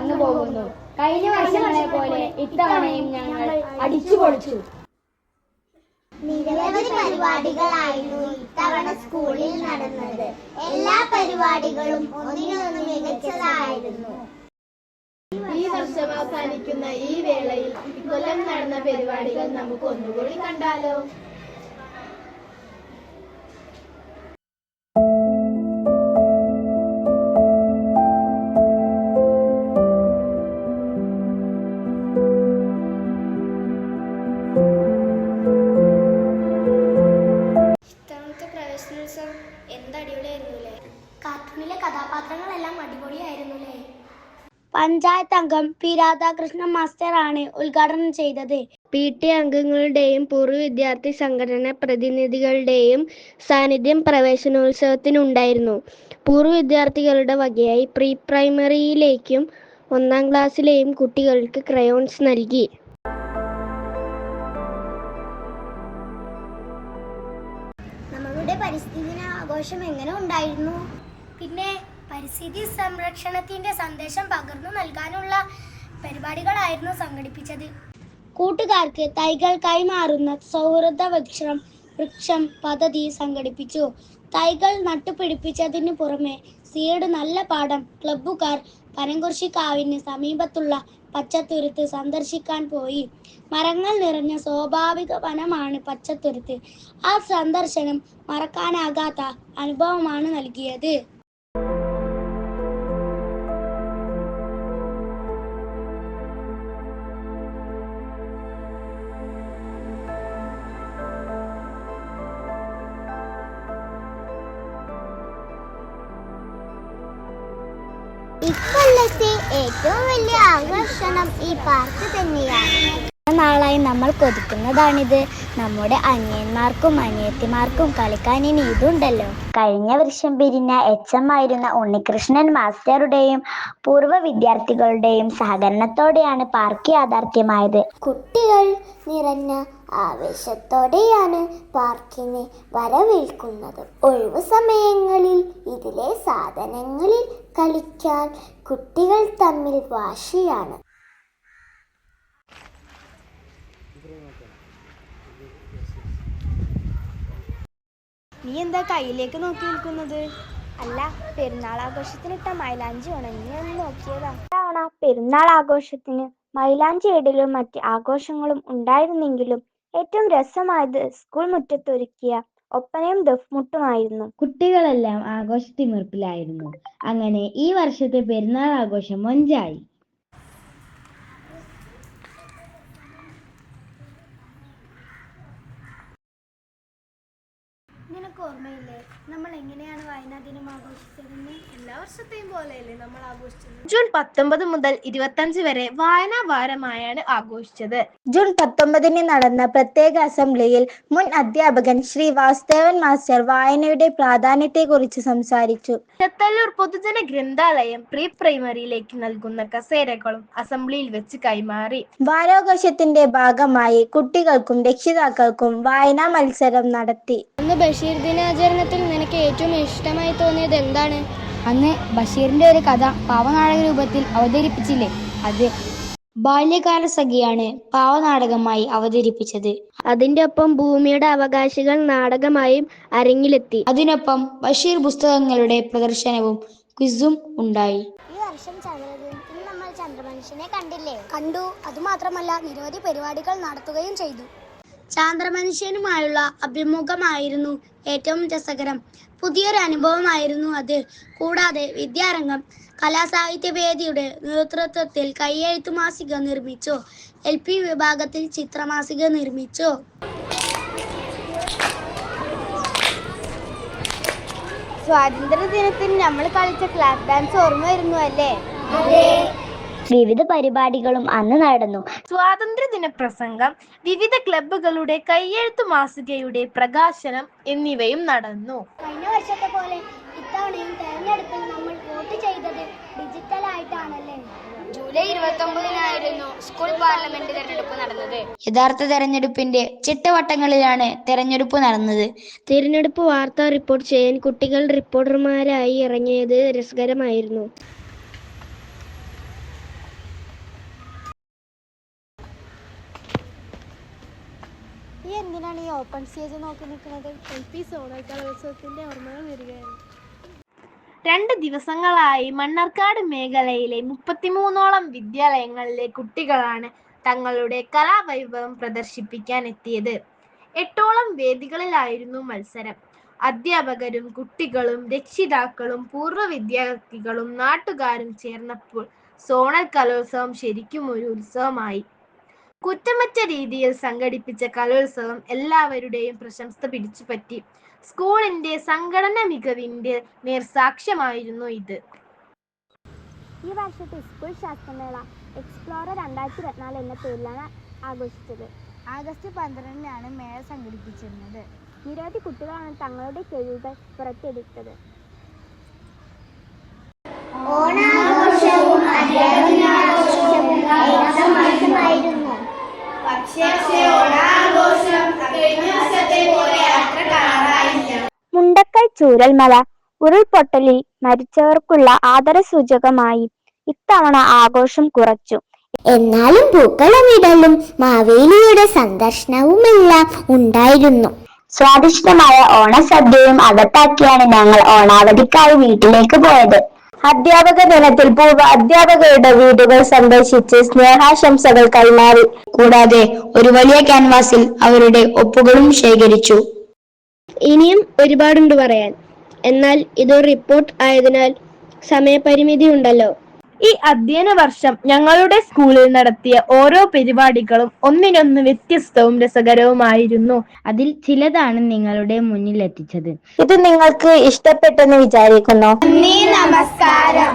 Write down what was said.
കടന്നുപോകുന്നു. കഴിഞ്ഞ വർഷങ്ങളെ പോലെ ഇത്തവണയും ഞങ്ങൾ അടിച്ചുപൊളിച്ചു. നിരവധി പരിപാടികളായിരുന്നു ഇത്തവണ സ്കൂളിൽ നടന്നത്. എല്ലാ പരിപാടികളും ഒന്നിനൊന്ന് മികച്ചതായിരുന്നു. ഈ വർഷം അവസാനിക്കുന്ന ഈ വേളയിൽ ഇക്കൊല്ലം നടന്ന പരിപാടികൾ നമുക്ക് ഒന്നുകൂടി കണ്ടാലോ? പ്രവേശനോത്സവം എന്തടിപൊളിയായിരുന്നുല്ലേ? കാർട്ടൂണിലെ കഥാപാത്രങ്ങളെല്ലാം അടിപൊളിയായിരുന്നുല്ലേ? പഞ്ചായത്ത് അംഗം പി രാധാകൃഷ്ണൻ മാസ്റ്റർ ആണ് ഉദ്ഘാടനം ചെയ്തത്. PT അംഗങ്ങളുടെയും പൂർവ്വ വിദ്യാർത്ഥി സംഘടന പ്രതിനിധികളുടെയും സാന്നിധ്യം പ്രവേശനോത്സവത്തിനുണ്ടായിരുന്നു. പൂർവ്വ വിദ്യാർത്ഥികളുടെ വകയായി പ്രീ പ്രൈമറിയിലേക്കും 1ാം ക്ലാസ്സിലെയും കുട്ടികൾക്ക് ക്രയോൺസ് നൽകി. നമ്മളുടെ പരിസ്ഥിതി ദിനാഘോഷം എങ്ങനെ ഉണ്ടായിരുന്നു? പിന്നെ പരിസ്ഥിതി സംരക്ഷണത്തിന്റെ സന്ദേശം പകർന്നു നൽകാനുള്ള പരിപാടികളായിരുന്നു സംഘടിപ്പിച്ചത്. കൂട്ടുകാർക്ക് തൈകൾ കൈമാറുന്ന സൗഹൃദ വൃക്ഷം പദ്ധതി സംഘടിപ്പിച്ചു. തൈകൾ നട്ടുപിടിപ്പിച്ചതിന് പുറമെ സീഡ് നല്ല പാടം ക്ലബ്ബുകാർ പനംകുരിശിക്കാവിന് സമീപത്തുള്ള പച്ചത്തുരുത്ത് സന്ദർശിക്കാൻ പോയി. മരങ്ങൾ നിറഞ്ഞ സ്വാഭാവിക വനമാണ് പച്ചത്തുരുത്ത്. ആ സന്ദർശനം മറക്കാനാകാത്ത അനുഭവമാണ് നൽകിയത്. ഇക്കൊല്ലത്തെ ഏറ്റവും വലിയ ആകർഷണം ഈ പാർക്ക് തന്നെയാണ്. നാളായി നമ്മൾ കൊതിക്കുന്നതാണിത്. നമ്മുടെ അനിയന്മാർക്കും അനിയത്തിമാർക്കും കളിക്കാൻ ഇനി ഇതുണ്ടല്ലോ. കഴിഞ്ഞ വർഷം പിരിഞ്ഞ HM ആയിരുന്ന ഉണ്ണികൃഷ്ണൻ മാസ്റ്ററുടെയും പൂർവ്വ വിദ്യാർത്ഥികളുടെയും സഹകരണത്തോടെയാണ് പാർക്ക് യാഥാർത്ഥ്യമായത്. കുട്ടികൾ നിറഞ്ഞ ആവേശത്തോടെയാണ് പാർക്കിനെ വരവേൽക്കുന്നത്. ഒഴിവു സമയങ്ങളിൽ ഇതിലെ സാധനങ്ങളിൽ കളിക്കാൻ കുട്ടികൾ തമ്മിൽ വാശിയാണ്. നീ എന്താ കയ്യിലേക്ക് നോക്കി നിൽക്കുന്നത്? അല്ല, പെരുന്നാൾ ആഘോഷത്തിനിട്ട മൈലാഞ്ചി ഉണങ്ങി ഒന്ന് നോക്കിയതാ. തവണ പെരുന്നാൾ ആഘോഷത്തിന് മൈലാഞ്ചി ഇടലും മറ്റ് ആഘോഷങ്ങളും ഉണ്ടായിരുന്നെങ്കിലും ഏറ്റവും രസമായത് സ്കൂൾ മുറ്റത്തൊരുക്കിയ ഒപ്പനയും ദഫ്മുട്ടുമായിരുന്നു. കുട്ടികളെല്ലാം ആഘോഷത്തിമിർപ്പിലായിരുന്നു. അങ്ങനെ ഈ വർഷത്തെ പെരുന്നാൾ ആഘോഷം മൊഞ്ചായി. നിനക്ക് ഓർമ്മയില്ലേ നമ്മൾ എങ്ങനെയാണ് വായനാ ദിനം ആഘോഷിച്ചതെന്ന്? എല്ലാ വർഷത്തെയും പോലെയല്ലേ നമ്മൾ ആഘോഷിച്ചത്? ജൂൺ 19 മുതൽ 25 വരെ വായനാ വാരമായാണ് ആഘോഷിച്ചത്. ജൂൺ 19 നടന്ന പ്രത്യേക അസംബ്ലിയിൽ മുൻ അധ്യാപകൻ ശ്രീ വാസുദേവൻ മാസ്റ്റർ വായനയുടെ പ്രാധാന്യത്തെക്കുറിച്ച് സംസാരിച്ചു. ചെത്തല്ലൂർ പൊതുജന ഗ്രന്ഥാലയം പ്രീ പ്രൈമറിയിലേക്ക് നൽകുന്ന കസേരകളും അസംബ്ലിയിൽ വെച്ച് കൈമാറി. വാരാഘോഷത്തിന്റെ ഭാഗമായി കുട്ടികൾക്കും രക്ഷിതാക്കൾക്കും വായനാ മത്സരം നടത്തി. അന്ന് ബഷീർ ദിനാചരണത്തിൽ നിനക്ക് ഏറ്റവും ഇഷ്ടമായി തോന്നിയത് എന്താണ്? അന്ന് ബഷീറിന്റെ ഒരു കഥ പാവനാടക രൂപത്തിൽ അവതരിപ്പിച്ചില്ലേ, അത്. ബാല്യകാല സഖിയാണ് പാവനാടകമായി അവതരിപ്പിച്ചത്. അതിന്റെ ഒപ്പം ഭൂമിയുടെ അവകാശികൾ നാടകമായും അരങ്ങിലെത്തി. അതിനൊപ്പം ബഷീർ പുസ്തകങ്ങളുടെ പ്രദർശനവും ക്വിസും ഉണ്ടായി. ഈ വർഷം ചന്ദ്രദിനത്തിൽ നമ്മൾ ചന്ദ്രമനുഷ്യനെ കണ്ടില്ലേ? കണ്ടു. അതുമാത്രമല്ല നിരവധി പരിപാടികൾ നടത്തുകയും ചെയ്തു. ചാന്ദ്രമനുഷ്യനുമായുള്ള അഭിമുഖമായിരുന്നു ഏറ്റവും രസകരം. പുതിയൊരു അനുഭവമായിരുന്നു അത്. കൂടാതെ വിദ്യാരംഗം കലാസാഹിത്യവേദിയുടെ നേതൃത്വത്തിൽ കൈയെഴുത്തു മാസിക നിർമ്മിച്ചു. LP വിഭാഗത്തിൽ ചിത്രമാസിക നിർമ്മിച്ചു. സ്വാതന്ത്ര്യ ദിനത്തിൽ നമ്മൾ കളിച്ച ക്ലാസ് ഡാൻസ് ഓർമ്മ വരുന്നു അല്ലേ? വിവിധ പരിപാടികളും അന്ന് നടന്നു. സ്വാതന്ത്ര്യദിന പ്രസംഗം, വിവിധ ക്ലബ്ബുകളുടെ കൈയെഴുത്തു മാസികയുടെ പ്രകാശനം എന്നിവയും നടന്നു. കഴിഞ്ഞ വർഷത്തെ പോലെ ഇത്തവണയും തെരഞ്ഞെടുപ്പിൽ നമ്മൾ വോട്ട് ചെയ്തത് ഡിജിറ്റൽ ആയിട്ടാണല്ലേ? ജൂലൈ 29-നായിരുന്നു സ്കൂൾ പാർലമെന്റ് തെരഞ്ഞെടുപ്പ് നടന്നത്. യഥാർത്ഥ തെരഞ്ഞെടുപ്പിന്റെ ചിട്ടവട്ടങ്ങളിലാണ് തെരഞ്ഞെടുപ്പ് നടന്നത്. തിരഞ്ഞെടുപ്പ് വാർത്ത റിപ്പോർട്ട് ചെയ്യാൻ കുട്ടികൾ റിപ്പോർട്ടർമാരായി ഇറങ്ങിയത് രസകരമായിരുന്നു. ഈ എന്തിനാണ് ഈ ഓപ്പൺ സ്റ്റേജ് നോക്കി നിൽക്കുന്നത്? LP സോണൽ കലോത്സവത്തിന്റെ ഓർമ്മകൾ വരികയാണ്. 2 ദിവസങ്ങളായി മണ്ണാർക്കാട് മേഖലയിലെ 33ഓളം വിദ്യാലയങ്ങളിലെ കുട്ടികളാണ് തങ്ങളുടെ കലാവൈഭവം പ്രദർശിപ്പിക്കാൻ എത്തിയത്. 8ഓളം വേദികളിലായിരുന്നു മത്സരം. അധ്യാപകരും കുട്ടികളും രക്ഷിതാക്കളും പൂർവ്വ വിദ്യാർത്ഥികളും നാട്ടുകാരും ചേർന്നപ്പോൾ സോണൽ കലോത്സവം ശരിക്കും ഒരു ഉത്സവമായി. കുറ്റമറ്റ രീതിയിൽ സംഘടിപ്പിച്ച കലോത്സവം എല്ലാവരുടെയും പ്രശംസ പിടിച്ചുപറ്റി. സ്കൂളിന്റെ സംഘടന മികവിന്റെ നേർസാക്ഷ്യമായിരുന്നു ഇത്. ഈ വർഷത്തെ സ്കൂൾ ശാസ്ത്രമേള എക്സ്പ്ലോറർ 2024 എന്ന പേരിലാണ് ആഘോഷിച്ചത്. ആഗസ്റ്റ് 12-നാണ് മേള സംഘടിപ്പിച്ചിരുന്നത്. നിരവധി കുട്ടികളാണ് തങ്ങളുടെ കഴിവുകൾ പുറത്തെടുത്തത്. മുണ്ടക്കൈ ചൂരൽമല ഉരുൾപൊട്ടലിൽ മരിച്ചവർക്കുള്ള ആദരസൂചകമായി ഇത്തവണ ആഘോഷം കുറച്ചു. എന്നാലും പൂക്കളമിടലും മാവേലിയുടെ സന്ദർശനവുമെല്ലാം ഉണ്ടായിരുന്നു. സ്വാദിഷ്ടമായ ഓണസദ്യയും അകത്താക്കിയാണ് ഞങ്ങൾ ഓണാവധിക്കായി വീട്ടിലേക്ക് പോയത്. അധ്യാപക ദിനത്തിൽ പൂർവ്വ അധ്യാപകരുടെ വീടുകൾ സന്ദർശിച്ച് സ്നേഹാശംസകൾ കൈമാറി. കൂടാതെ ഒരു വലിയ ക്യാൻവാസിൽ അവരുടെ ഒപ്പുകളും ശേഖരിച്ചു. ഇനിയും ഒരുപാടുണ്ട് പറയാൻ. എന്നാൽ ഇതൊരു റിപ്പോർട്ട് ആയതിനാൽ സമയപരിമിതി ഉണ്ടല്ലോ. ഈ അധ്യയന വർഷം ഞങ്ങളുടെ സ്കൂളിൽ നടത്തിയ ഓരോ പരിപാടികളും ഒന്നിനൊന്ന് വ്യത്യസ്തവും രസകരവുമായിരുന്നു. അതിൽ ചിലതാണ് നിങ്ങളുടെ മുന്നിൽ എത്തിച്ചത്. ഇത് നിങ്ങൾക്ക് ഇഷ്ടപ്പെട്ടെന്ന് വിചാരിക്കുന്നു. നമസ്കാരം.